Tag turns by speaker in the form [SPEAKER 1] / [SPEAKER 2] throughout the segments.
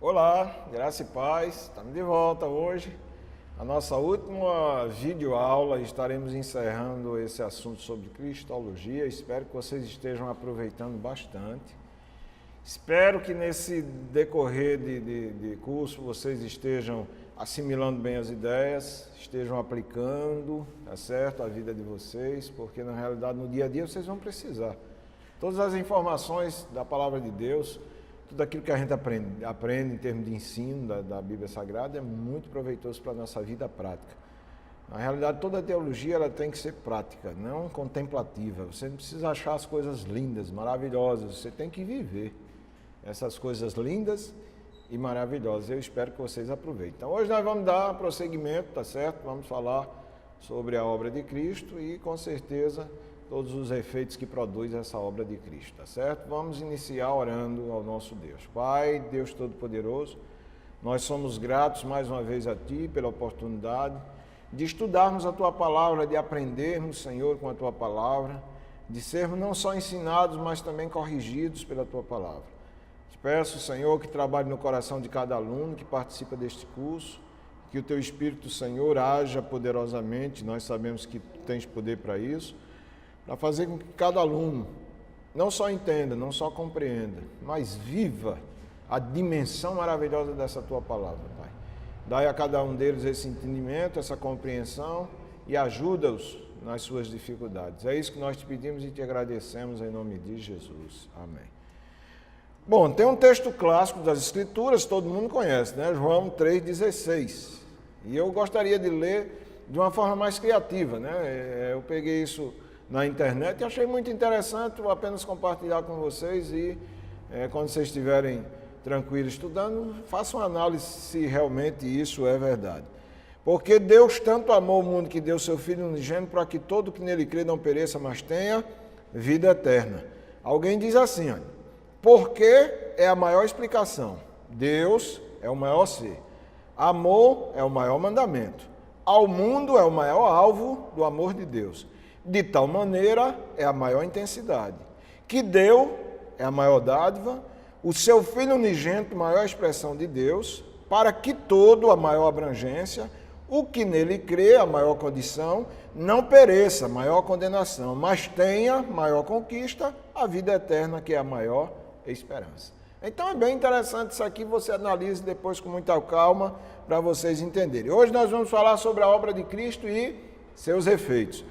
[SPEAKER 1] Olá, graça e paz, estamos de volta hoje. A nossa última videoaula, estaremos encerrando esse assunto sobre cristologia. Espero que vocês estejam aproveitando bastante. Espero que nesse decorrer de curso vocês estejam assimilando bem as ideias, estejam aplicando, tá certo, a vida de vocês, porque na realidade no dia a dia vocês vão precisar. Todas as informações da palavra de Deus, tudo aquilo que a gente aprende em termos de ensino da Bíblia Sagrada é muito proveitoso para a nossa vida prática. Na realidade, toda a teologia ela tem que ser prática, não contemplativa. Você não precisa achar as coisas lindas, maravilhosas, você tem que viver essas coisas lindas e maravilhosas. Eu espero que vocês aproveitem. Então, hoje nós vamos dar prosseguimento, tá certo? Vamos falar sobre a obra de Cristo e, com certeza, todos os efeitos que produz essa obra de Cristo, tá certo? Vamos iniciar orando ao nosso Deus. Pai, Deus Todo-Poderoso, nós somos gratos mais uma vez a Ti pela oportunidade de estudarmos a Tua Palavra, de aprendermos, Senhor, com a Tua Palavra, de sermos não só ensinados, mas também corrigidos pela Tua Palavra. Te peço, Senhor, que trabalhe no coração de cada aluno que participa deste curso, que o Teu Espírito, Senhor, haja poderosamente, nós sabemos que Tu tens poder para isso, para fazer com que cada aluno não só entenda, não só compreenda, mas viva a dimensão maravilhosa dessa Tua Palavra, Pai. Dai a cada um deles esse entendimento, essa compreensão e ajuda-os nas suas dificuldades. É isso que nós te pedimos e te agradecemos em nome de Jesus. Amém. Bom, tem um texto clássico das Escrituras, todo mundo conhece, né? João 3,16. E eu gostaria de ler de uma forma mais criativa, né? Eu peguei isso na internet e achei muito interessante, vou apenas compartilhar com vocês e quando vocês estiverem tranquilos estudando, façam uma análise se realmente isso é verdade. Porque Deus tanto amou o mundo que deu seu Filho unigênito para que todo que nele crê não pereça, mas tenha vida eterna. Alguém diz assim, olha, porque é a maior explicação. Deus é o maior ser. Amor é o maior mandamento. Ao mundo é o maior alvo do amor de Deus. De tal maneira é a maior intensidade, que deu é a maior dádiva, o seu Filho unigênito, maior expressão de Deus, para que todo, a maior abrangência, o que nele crê, a maior condição, não pereça, maior condenação, mas tenha, maior conquista, a vida eterna, que é a maior esperança. Então é bem interessante isso aqui, você analise depois com muita calma, para vocês entenderem. Hoje nós vamos falar sobre a obra de Cristo e seus efeitos.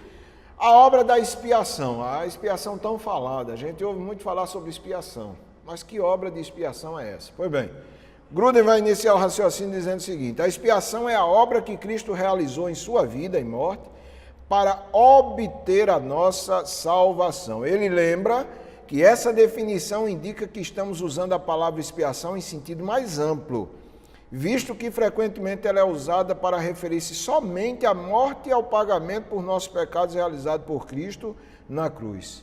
[SPEAKER 1] A obra da expiação, a expiação tão falada, a gente ouve muito falar sobre expiação, mas que obra de expiação é essa? Pois bem, Gruden vai iniciar o raciocínio dizendo o seguinte, a expiação é a obra que Cristo realizou em sua vida e morte para obter a nossa salvação. Ele lembra que essa definição indica que estamos usando a palavra expiação em sentido mais amplo, visto que frequentemente ela é usada para referir-se somente à morte e ao pagamento por nossos pecados realizado por Cristo na cruz.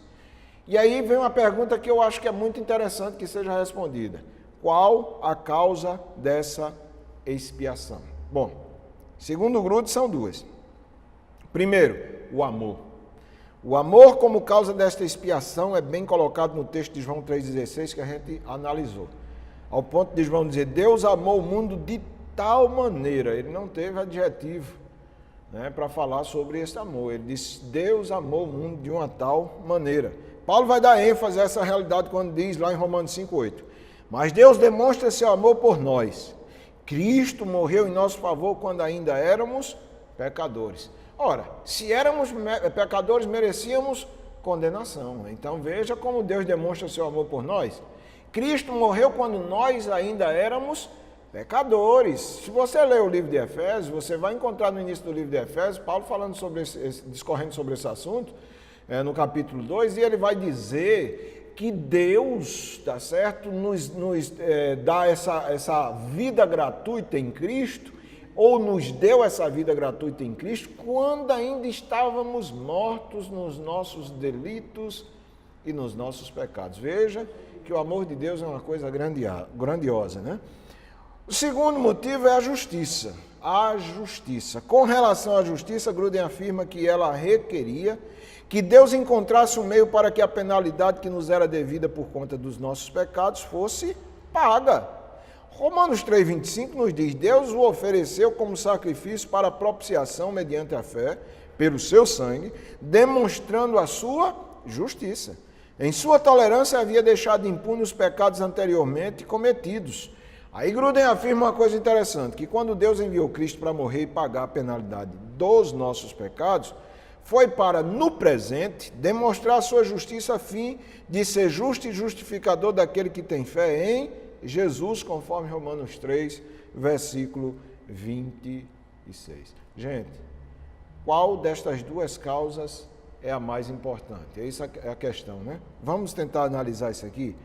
[SPEAKER 1] E aí vem uma pergunta que eu acho que é muito interessante que seja respondida. Qual a causa dessa expiação? Bom, segundo o Gruden, são duas. Primeiro, o amor. O amor como causa desta expiação é bem colocado no texto de João 3,16 que a gente analisou. Ao ponto de João dizer, Deus amou o mundo de tal maneira, ele não teve adjetivo, né, para falar sobre esse amor. Ele disse, Deus amou o mundo de uma tal maneira. Paulo vai dar ênfase a essa realidade quando diz lá em Romanos 5,8. Mas Deus demonstra seu amor por nós. Cristo morreu em nosso favor quando ainda éramos pecadores. Ora, se éramos pecadores, merecíamos condenação. Então veja como Deus demonstra seu amor por nós. Cristo morreu quando nós ainda éramos pecadores. Se você ler o livro de Efésios, você vai encontrar no início do livro de Efésios, Paulo falando sobre discorrendo sobre esse assunto, no capítulo 2, e ele vai dizer que Deus, tá certo, nos dá essa vida gratuita em Cristo, ou nos deu essa vida gratuita em Cristo, quando ainda estávamos mortos nos nossos delitos e nos nossos pecados. Veja que o amor de Deus é uma coisa grandiosa, né? O segundo motivo é a justiça. A justiça. Com relação à justiça, Gruden afirma que ela requeria que Deus encontrasse um meio para que a penalidade que nos era devida por conta dos nossos pecados fosse paga. Romanos 3,25 nos diz: Deus o ofereceu como sacrifício para propiciação mediante a fé, pelo seu sangue, demonstrando a sua justiça. Em sua tolerância havia deixado impunes os pecados anteriormente cometidos. Aí Gruden afirma uma coisa interessante, que quando Deus enviou Cristo para morrer e pagar a penalidade dos nossos pecados, foi para, no presente, demonstrar a sua justiça a fim de ser justo e justificador daquele que tem fé em Jesus, conforme Romanos 3, versículo 26. Gente, qual destas duas causas é a mais importante? Essa é a questão, né? Vamos tentar analisar isso aqui.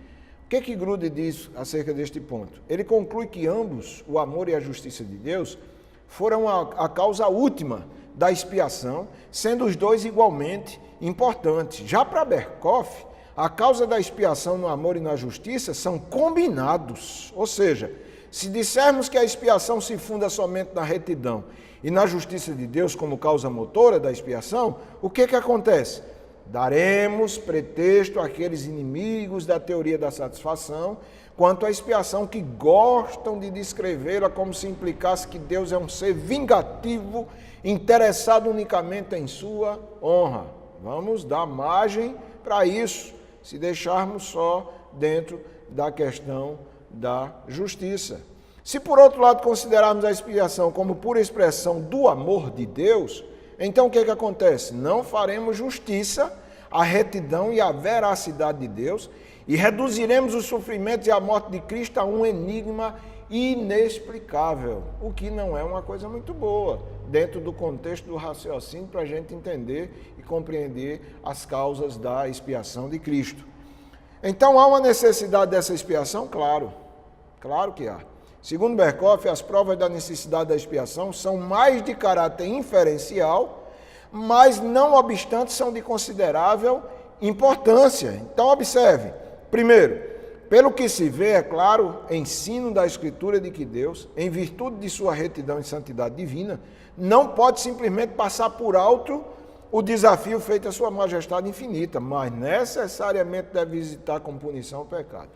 [SPEAKER 1] O que Gruden diz acerca deste ponto? Ele conclui que ambos, o amor e a justiça de Deus, foram a causa última da expiação, sendo os dois igualmente importantes. Já para Berkhoff, a causa da expiação no amor e na justiça são combinados. Ou seja, se dissermos que a expiação se funda somente na retidão e na justiça de Deus como causa motora da expiação, o que acontece? Daremos pretexto àqueles inimigos da teoria da satisfação quanto à expiação que gostam de descrevê-la como se implicasse que Deus é um ser vingativo, interessado unicamente em sua honra. Vamos dar margem para isso, se deixarmos só dentro da questão da justiça. Se por outro lado considerarmos a expiação como pura expressão do amor de Deus, então o que acontece? Não faremos justiça à retidão e à veracidade de Deus e reduziremos os sofrimentos e a morte de Cristo a um enigma inexplicável, o que não é uma coisa muito boa dentro do contexto do raciocínio para a gente entender e compreender as causas da expiação de Cristo. Então há uma necessidade dessa expiação? Claro que há. Segundo Berkhoff, as provas da necessidade da expiação são mais de caráter inferencial, mas não obstante são de considerável importância. Então observe, primeiro, pelo que se vê, é claro, ensino da Escritura de que Deus, em virtude de sua retidão e santidade divina, não pode simplesmente passar por alto o desafio feito à sua majestade infinita, mas necessariamente deve visitar com punição o pecado.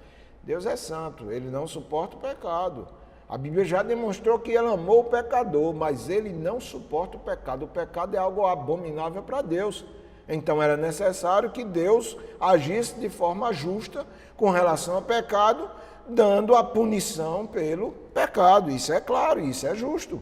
[SPEAKER 1] Deus é santo, ele não suporta o pecado. A Bíblia já demonstrou que ele amou o pecador, mas ele não suporta o pecado. O pecado é algo abominável para Deus. Então era necessário que Deus agisse de forma justa com relação ao pecado, dando a punição pelo pecado. Isso é claro, isso é justo.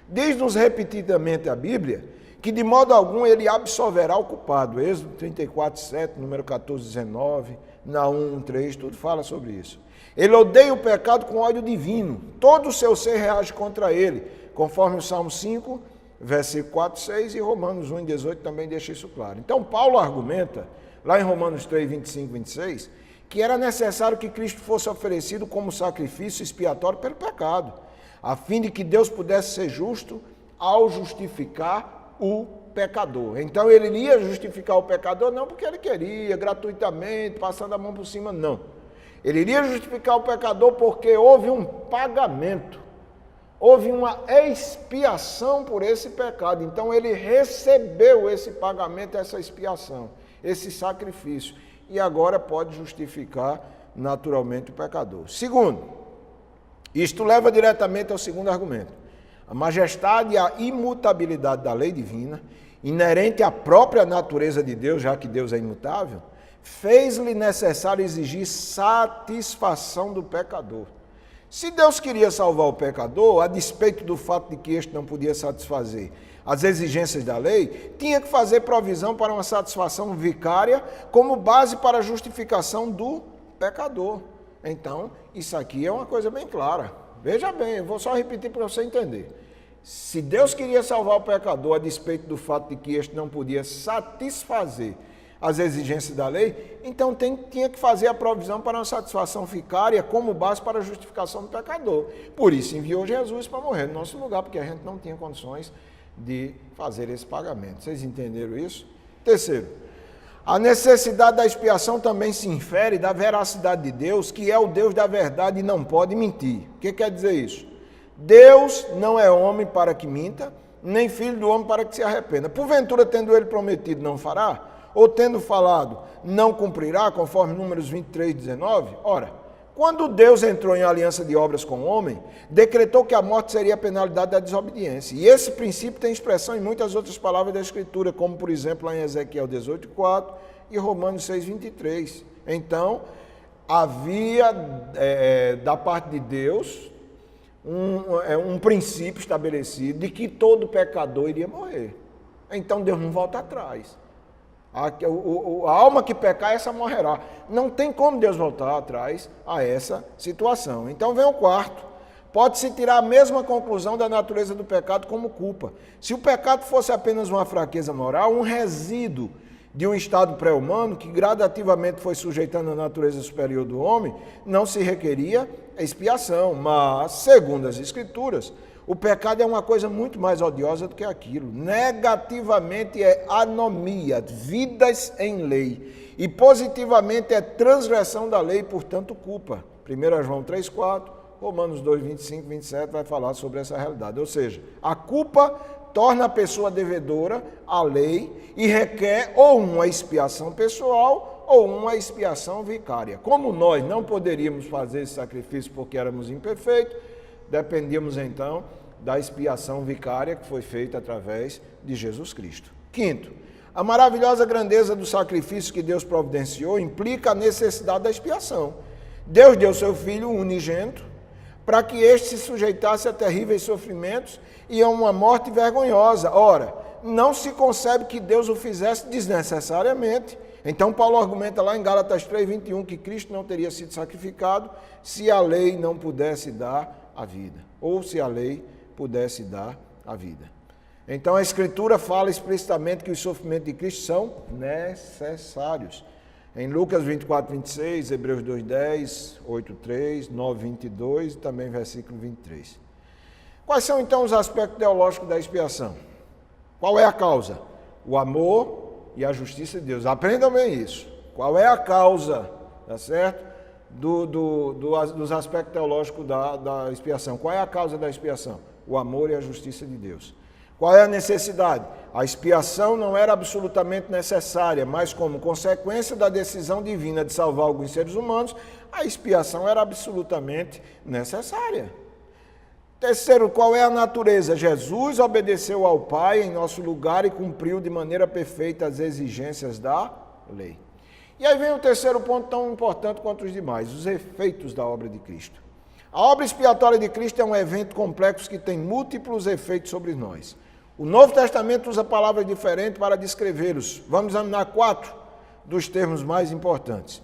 [SPEAKER 1] Diz-nos repetidamente a Bíblia que de modo algum ele absolverá o culpado. Êxodo 34, 7, número 14, 19, Naum 1, 3, tudo fala sobre isso. Ele odeia o pecado com ódio divino. Todo o seu ser reage contra ele, conforme o Salmo 5, versículo 4, 6 e Romanos 1, 18 também deixa isso claro. Então Paulo argumenta, lá em Romanos 3, 25, 26, que era necessário que Cristo fosse oferecido como sacrifício expiatório pelo pecado, a fim de que Deus pudesse ser justo ao justificar o pecador. Então ele ia justificar o pecador não porque ele queria, gratuitamente, passando a mão por cima, não. Ele iria justificar o pecador porque houve um pagamento, houve uma expiação por esse pecado. Então ele recebeu esse pagamento, essa expiação, esse sacrifício. E agora pode justificar naturalmente o pecador. Segundo, isto leva diretamente ao segundo argumento. A majestade e a imutabilidade da lei divina, inerente à própria natureza de Deus, já que Deus é imutável, fez-lhe necessário exigir satisfação do pecador. Se Deus queria salvar o pecador, a despeito do fato de que este não podia satisfazer as exigências da lei, tinha que fazer provisão para uma satisfação vicária como base para a justificação do pecador. Então, isso aqui é uma coisa bem clara. Veja bem, eu vou só repetir para você entender. Se Deus queria salvar o pecador, a despeito do fato de que este não podia satisfazer as exigências da lei, então tinha que fazer a provisão para uma satisfação vicária como base para a justificação do pecador. Por isso enviou Jesus para morrer no nosso lugar, porque a gente não tinha condições de fazer esse pagamento. Vocês entenderam isso? Terceiro, a necessidade da expiação também se infere da veracidade de Deus, que é o Deus da verdade e não pode mentir. O que quer dizer isso? Deus não é homem para que minta, nem filho do homem para que se arrependa. Porventura, tendo ele prometido, não fará? Ou tendo falado, não cumprirá, conforme Números 23, 19? Ora, quando Deus entrou em aliança de obras com o homem, decretou que a morte seria a penalidade da desobediência. E esse princípio tem expressão em muitas outras palavras da Escritura, como, por exemplo, lá em Ezequiel 18,4 e Romanos 6, 23. Então, havia, da parte de Deus, um princípio estabelecido de que todo pecador iria morrer. Então, Deus não volta atrás. A alma que pecar, essa morrerá. Não tem como Deus voltar atrás a essa situação. Então vem o quarto. Pode-se tirar a mesma conclusão da natureza do pecado como culpa. Se o pecado fosse apenas uma fraqueza moral, um resíduo de um estado pré-humano que gradativamente foi sujeitando a natureza superior do homem, não se requeria expiação. Mas, segundo as Escrituras, o pecado é uma coisa muito mais odiosa do que aquilo. Negativamente é anomia, vidas em lei. E positivamente é transgressão da lei, portanto culpa. 1 João 3,4, Romanos 2, 25, 27 vai falar sobre essa realidade. Ou seja, a culpa torna a pessoa devedora à lei e requer ou uma expiação pessoal ou uma expiação vicária. Como nós não poderíamos fazer esse sacrifício porque éramos imperfeitos, dependíamos então da expiação vicária que foi feita através de Jesus Cristo. Quinto, a maravilhosa grandeza do sacrifício que Deus providenciou implica a necessidade da expiação. Deus deu seu Filho unigênito para que este se sujeitasse a terríveis sofrimentos e a uma morte vergonhosa. Ora, não se concebe que Deus o fizesse desnecessariamente. Então Paulo argumenta lá em Gálatas 3:21 que Cristo não teria sido sacrificado se a lei não pudesse dar a vida, ou se a lei pudesse dar a vida. Então a Escritura fala explicitamente que os sofrimentos de Cristo são necessários. Em Lucas 24, 26, Hebreus 2:10, 8:3, 9:22 e também versículo 23. Quais são então os aspectos teológicos da expiação? Qual é a causa? O amor e a justiça de Deus. Aprendam bem isso. Qual é a causa, tá certo? Dos aspectos teológicos da expiação. Qual é a causa da expiação? O amor e a justiça de Deus. Qual é a necessidade? A expiação não era absolutamente necessária, mas como consequência da decisão divina de salvar alguns seres humanos, a expiação era absolutamente necessária. Terceiro, qual é a natureza? Jesus obedeceu ao Pai em nosso lugar e cumpriu de maneira perfeita as exigências da lei. E aí vem o terceiro ponto tão importante quanto os demais, os efeitos da obra de Cristo. A obra expiatória de Cristo é um evento complexo que tem múltiplos efeitos sobre nós. O Novo Testamento usa palavras diferentes para descrevê-los. Vamos examinar 4 dos termos mais importantes.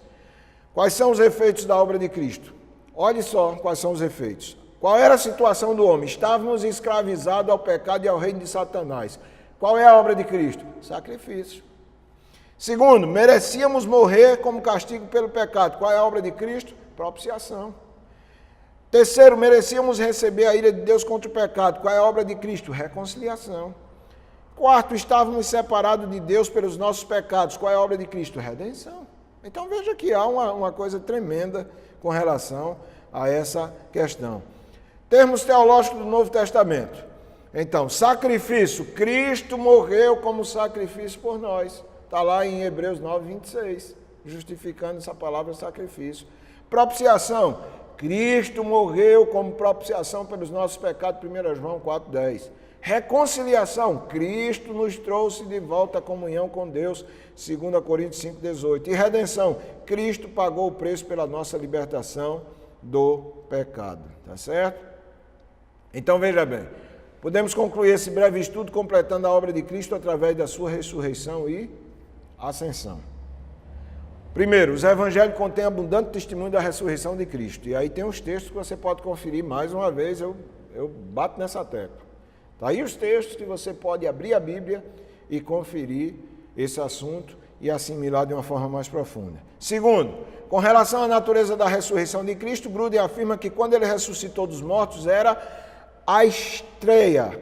[SPEAKER 1] Quais são os efeitos da obra de Cristo? Olhe só quais são os efeitos. Qual era a situação do homem? Estávamos escravizados ao pecado e ao reino de Satanás. Qual é a obra de Cristo? Sacrifício. Segundo, merecíamos morrer como castigo pelo pecado. Qual é a obra de Cristo? Propiciação. Terceiro, merecíamos receber a ira de Deus contra o pecado. Qual é a obra de Cristo? Reconciliação. Quarto, estávamos separados de Deus pelos nossos pecados. Qual é a obra de Cristo? Redenção. Então veja que há uma coisa tremenda com relação a essa questão. Termos teológicos do Novo Testamento. Então, sacrifício. Cristo morreu como sacrifício por nós. Está lá em Hebreus 9, 26, justificando essa palavra sacrifício. Propiciação. Cristo morreu como propiciação pelos nossos pecados, 1 João 4,10. Reconciliação, Cristo nos trouxe de volta à comunhão com Deus, 2 Coríntios 5,18. E redenção, Cristo pagou o preço pela nossa libertação do pecado, tá certo? Então veja bem, podemos concluir esse breve estudo completando a obra de Cristo através da sua ressurreição e ascensão. Primeiro, os evangelhos contêm abundante testemunho da ressurreição de Cristo. E aí tem os textos que você pode conferir. Mais uma vez, eu bato nessa tecla. Está aí os textos que você pode abrir a Bíblia e conferir esse assunto e assimilar de uma forma mais profunda. Segundo, com relação à natureza da ressurreição de Cristo, Gruden afirma que quando ele ressuscitou dos mortos era a estreia,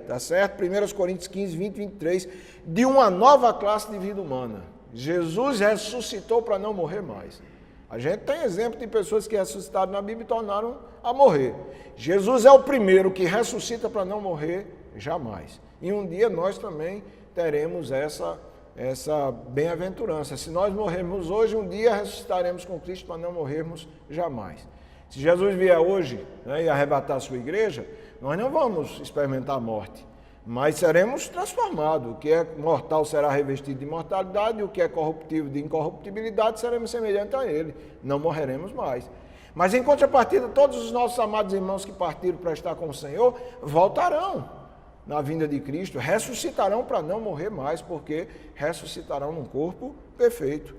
[SPEAKER 1] tá certo? 1 Coríntios 15, 20, 23, de uma nova classe de vida humana. Jesus ressuscitou para não morrer mais. A gente tem exemplo de pessoas que ressuscitaram na Bíblia e tornaram a morrer. Jesus é o primeiro que ressuscita para não morrer jamais. E um dia nós também teremos essa bem-aventurança. Se nós morrermos hoje, um dia ressuscitaremos com Cristo para não morrermos jamais. Se Jesus vier hoje, né, e arrebatar a sua igreja, nós não vamos experimentar a morte, mas seremos transformados. O que é mortal será revestido de imortalidade, e o que é corruptível de incorruptibilidade, seremos semelhantes a ele. Não morreremos mais. Mas em contrapartida, todos os nossos amados irmãos que partiram para estar com o Senhor, voltarão na vinda de Cristo, ressuscitarão para não morrer mais, porque ressuscitarão num corpo perfeito.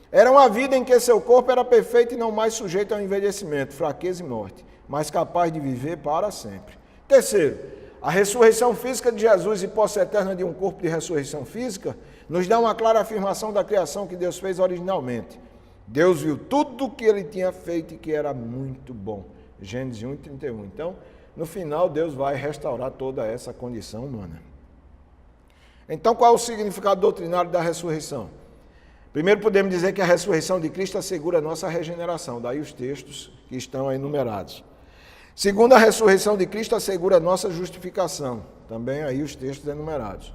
[SPEAKER 1] Era uma vida em que seu corpo era perfeito e não mais sujeito ao envelhecimento, fraqueza e morte, mas capaz de viver para sempre. Terceiro, a ressurreição física de Jesus e posse eterna de um corpo de ressurreição física nos dá uma clara afirmação da criação que Deus fez originalmente. Deus viu tudo o que ele tinha feito e que era muito bom. Gênesis 1, 31. Então, no final, Deus vai restaurar toda essa condição humana. Então, qual é o significado doutrinário da ressurreição? Primeiro, podemos dizer que a ressurreição de Cristo assegura a nossa regeneração, daí os textos que estão aí enumerados. Segundo, a ressurreição de Cristo assegura a nossa justificação, também aí os textos enumerados.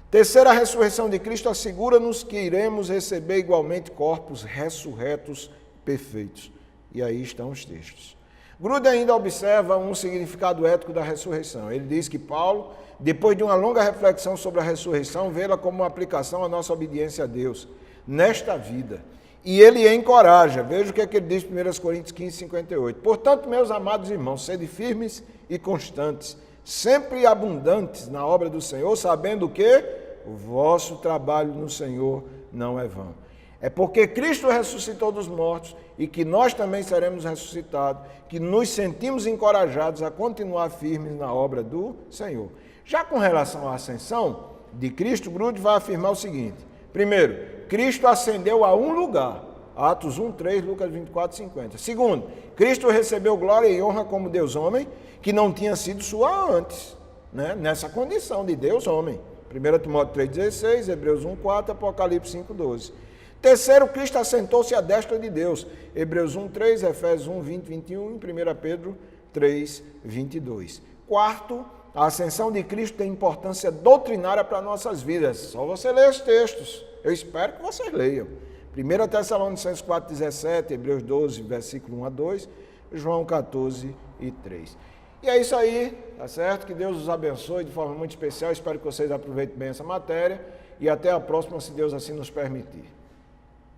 [SPEAKER 1] Terceiro, a ressurreição de Cristo assegura-nos que iremos receber igualmente corpos ressurretos perfeitos. E aí estão os textos. Gruden ainda observa um significado ético da ressurreição. Ele diz que Paulo, depois de uma longa reflexão sobre a ressurreição, vê-la como uma aplicação à nossa obediência a Deus nesta vida. E ele encoraja, veja o que é que ele diz em 1 Coríntios 15, 58. Portanto, meus amados irmãos, sede firmes e constantes, sempre abundantes na obra do Senhor, sabendo que o vosso trabalho no Senhor não é vão. É porque Cristo ressuscitou dos mortos e que nós também seremos ressuscitados, que nos sentimos encorajados a continuar firmes na obra do Senhor. Já com relação à ascensão de Cristo, Gruden vai afirmar o seguinte. Primeiro, Cristo ascendeu a um lugar. Atos 1, 3, Lucas 24, 50. Segundo, Cristo recebeu glória e honra como Deus homem, que não tinha sido sua antes, né? Nessa condição de Deus homem. 1 Timóteo 3,16, Hebreus 1, 4, Apocalipse 5, 12. Terceiro, Cristo assentou-se à destra de Deus. Hebreus 1, 3, Efésios 1, 20, 21 e 1 Pedro 3, 22. Quarto, a ascensão de Cristo tem importância doutrinária para nossas vidas. Só você ler os textos. Eu espero que vocês leiam. 1 Tessalonicenses 4, 17, Hebreus 12, versículo 1 a 2, João 14 e 3. E é isso aí, tá certo? Que Deus os abençoe de forma muito especial. Espero que vocês aproveitem bem essa matéria. E até a próxima, se Deus assim nos permitir.